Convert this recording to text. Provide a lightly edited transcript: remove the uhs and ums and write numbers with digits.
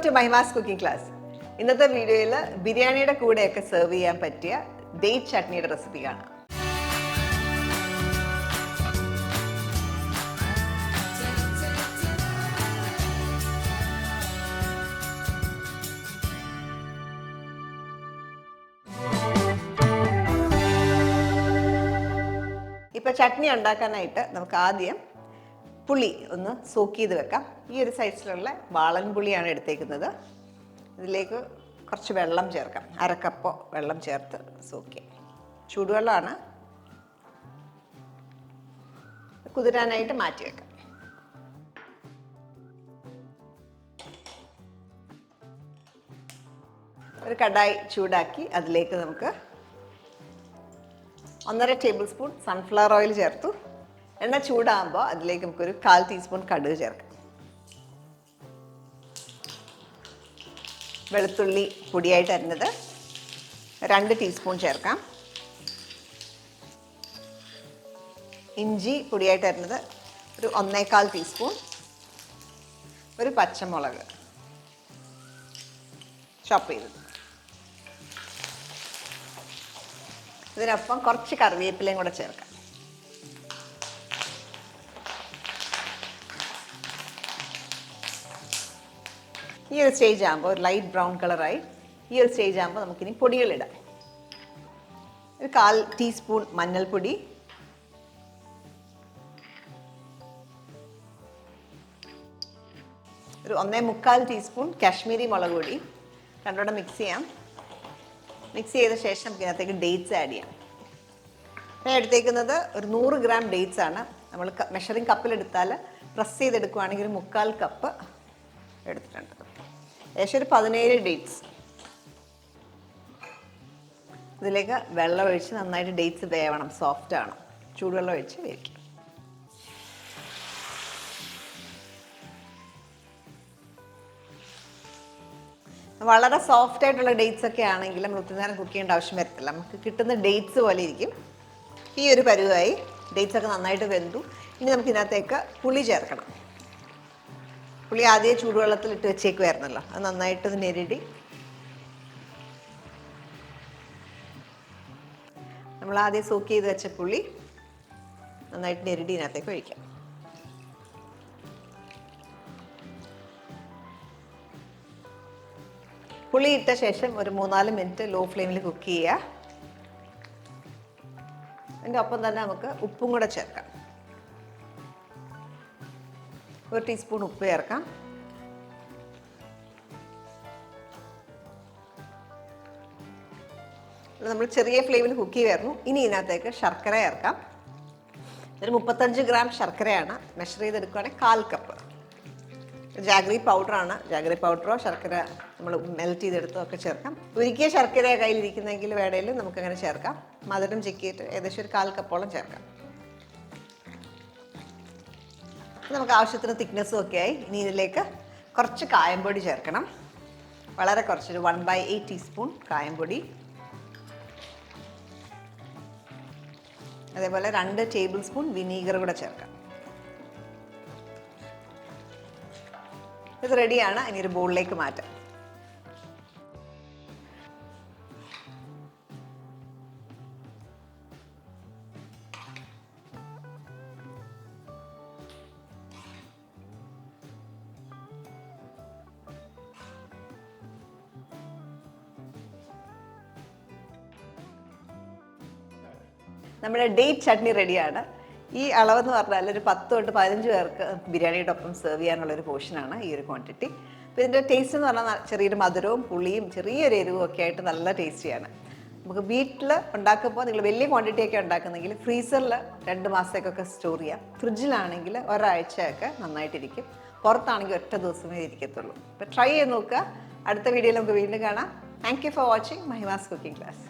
to Mahimas cooking class. ഇന്നത്തെ വീഡിയോയിൽ ബിരിയാണിയുടെ കൂടെയൊക്കെ സെർവ് ചെയ്യാൻ പറ്റിയ ഡേറ്റ് ചട്നിയുടെ റെസിപ്പി കാണാം. ഇപ്പോൾ ചട്നി ഉണ്ടാക്കാനായിട്ട് നമുക്ക് ആദ്യം പുളി ഒന്ന് സോക്ക് ചെയ്ത് വെക്കാം. ഈ ഒരു സൈസിലുള്ള വാളൻ പുളിയാണ് എടുത്തേക്കുന്നത്. ഇതിലേക്ക് കുറച്ച് വെള്ളം ചേർക്കാം. 1/2 കപ്പ് വെള്ളം ചേർത്ത് സോക്ക് ചെയ്യാം. ചൂടുവെള്ളമാണ്. കുതിരാനായിട്ട് മാറ്റി വെക്കാം. ഒരു കടായി ചൂടാക്കി അതിലേക്ക് നമുക്ക് 1.5 ടേബിൾ സ്പൂൺ സൺഫ്ലവർ ഓയിൽ ചേർത്തു. എണ്ണ ചൂടാകുമ്പോൾ അതിലേക്ക് നമുക്കൊരു 1/4 ടീസ്പൂൺ കടുക് ചേർക്കാം. വെളുത്തുള്ളി പൊടിയായിട്ട് അരിഞ്ഞത് 2 ടീസ്പൂൺ ചേർക്കാം. ഇഞ്ചി പൊടിയായിട്ട് അരിഞ്ഞത് ഒരു 1.25 ടീസ്പൂൺ. ഒരു പച്ചമുളക് ചോപ്പ് ചെയ്തത്. ഇതിനൊപ്പം കുറച്ച് കറിവേപ്പിലയും കൂടെ ചേർക്കാം. ഈ ഒരു സ്റ്റേജ് ആകുമ്പോൾ ഒരു ലൈറ്റ് ബ്രൗൺ കളറായി. ഈ ഒരു സ്റ്റേജ് ആകുമ്പോൾ നമുക്കിനി പൊടികളിടാം. ഒരു 1/4 ടീസ്പൂൺ മഞ്ഞൾപ്പൊടി, ഒരു 1.25 ടീസ്പൂൺ കാശ്മീരി മുളക് പൊടി. രണ്ടോടെ മിക്സ് ചെയ്യാം. മിക്സ് ചെയ്ത ശേഷം നമുക്ക് ഇതിനകത്തേക്ക് ഡേറ്റ്സ് ആഡ് ചെയ്യാം. ഞാൻ എടുത്തേക്കുന്നത് ഒരു 100 ഗ്രാം ഡേറ്റ്സ് ആണ്. നമ്മൾ മെഷറിംഗ് കപ്പിലെടുത്താൽ പ്രസ് ചെയ്തെടുക്കുകയാണെങ്കിൽ ഒരു 1/4 കപ്പ് എടുത്തിട്ടുണ്ട്. ഏകദേശം ഒരു 17 ഡേറ്റ്സ്. ഇതിലേക്ക് വെള്ളം ഒഴിച്ച് നന്നായിട്ട് ഡേറ്റ്സ് വേവണം, സോഫ്റ്റ് ആണ്. ചൂടുവെള്ളം ഒഴിച്ച് വേവിക്കും. വളരെ സോഫ്റ്റ് ആയിട്ടുള്ള ഡേറ്റ്സ് ഒക്കെ ആണെങ്കിൽ നമ്മൾ ഒത്തിരി നേരം കുക്ക് ചെയ്യേണ്ട ആവശ്യം വരത്തില്ല. നമുക്ക് കിട്ടുന്ന ഡേറ്റ്സ് പോലെ ഇരിക്കും. ഈ ഒരു പരുവായി. ഡേറ്റ്സ് ഒക്കെ നന്നായിട്ട് വെന്തു. ഇനി നമുക്ക് ഇതിനകത്തേക്ക് പുളി ചേർക്കണം. പുളി ആദ്യം ചൂടുവെള്ളത്തിൽ ഇട്ട് വെച്ചേക്കുമായിരുന്നല്ലോ. അത് നന്നായിട്ട് ഞെരടി നമ്മൾ ആദ്യം സോക്ക് ചെയ്ത് വെച്ച പുളി നന്നായിട്ട് ഞെരടി ഇതിനകത്തേക്ക് ഒഴിക്കാം. പുളി ഇട്ട ശേഷം ഒരു 3-4 മിനിറ്റ് ലോ ഫ്ലെയിമിൽ കുക്ക് ചെയ്യുക. അതിൻ്റെ ഒപ്പം തന്നെ നമുക്ക് ഉപ്പും കൂടെ ചേർക്കാം. 1 ടീസ്പൂൺ ഉപ്പ് ചേർക്കാം. നമ്മൾ ചെറിയ ഫ്ലെയിമിൽ കുക്ക് ചെയ്യുമായിരുന്നു. ഇനി ഇതിനകത്തേക്ക് ശർക്കര ചേർക്കാം. ഒരു 35 ഗ്രാം ശർക്കരയാണ്. മെഷർ ചെയ്തെടുക്കുകയാണെങ്കിൽ 1/4 കപ്പ്. ജാഗറി പൗഡറാണ്. ജാഗറി പൗഡറോ ശർക്കര നമ്മൾ മെൽറ്റ് ചെയ്തെടുത്തോ ഒക്കെ ചേർക്കാം. ഒരിക്കൽ ശർക്കര കയ്യിലിരിക്കുന്നെങ്കിൽ വേടയിലും നമുക്കങ്ങനെ ചേർക്കാം. മധുരം ചെക്ക് ചെയ്തിട്ട് ഏകദേശം ഒരു 1/4 കപ്പോളം ചേർക്കാം. നമുക്ക് ആവശ്യത്തിന് തിക്നെസ്സും ഒക്കെ ആയി. ഇനി ഇതിലേക്ക് കുറച്ച് കായംപൊടി ചേർക്കണം. വളരെ കുറച്ചൊരു 1/8 ടീസ്പൂൺ കായംപൊടി. അതേപോലെ 2 ടേബിൾ സ്പൂൺ വിനീഗർ കൂടെ ചേർക്കാം. ഇത് റെഡിയാണ്. ഇനി ഒരു ബൗളിലേക്ക് മാറ്റാം. നമ്മുടെ ഡേറ്റ് ചട്നി റെഡിയാണ്. ഈ അളവെന്ന് പറഞ്ഞാൽ ഒരു 10 തൊട്ട് 15 പേർക്ക് ബിരിയാണിയുടെ ഒപ്പം സെർവ് ചെയ്യാനുള്ളൊരു പോർഷനാണ് ഈ ഒരു ക്വാണ്ടിറ്റി. അപ്പോൾ ഇതിൻ്റെ ടേസ്റ്റ് എന്ന് പറഞ്ഞാൽ ചെറിയൊരു മധുരവും പുളിയും ചെറിയൊരു എരിവും ഒക്കെ ആയിട്ട് നല്ല ടേസ്റ്റിയാണ്. നമുക്ക് വീട്ടിൽ ഉണ്ടാക്കുമ്പോൾ നിങ്ങൾ വലിയ ക്വാണ്ടിറ്റിയൊക്കെ ഉണ്ടാക്കുന്നെങ്കിൽ ഫ്രീസറിൽ 2 മാസത്തേക്കൊക്കെ സ്റ്റോർ ചെയ്യാം. ഫ്രിഡ്ജിലാണെങ്കിൽ ഒരാഴ്ചയൊക്കെ നന്നായിട്ടിരിക്കും. പുറത്താണെങ്കിൽ ഒറ്റ ദിവസമേ ഇരിക്കത്തുള്ളൂ. അപ്പോൾ ട്രൈ ചെയ്ത് നോക്കുക. അടുത്ത വീഡിയോയിൽ നമുക്ക് വീണ്ടും കാണാം. Thank you for watching Mahima's cooking class.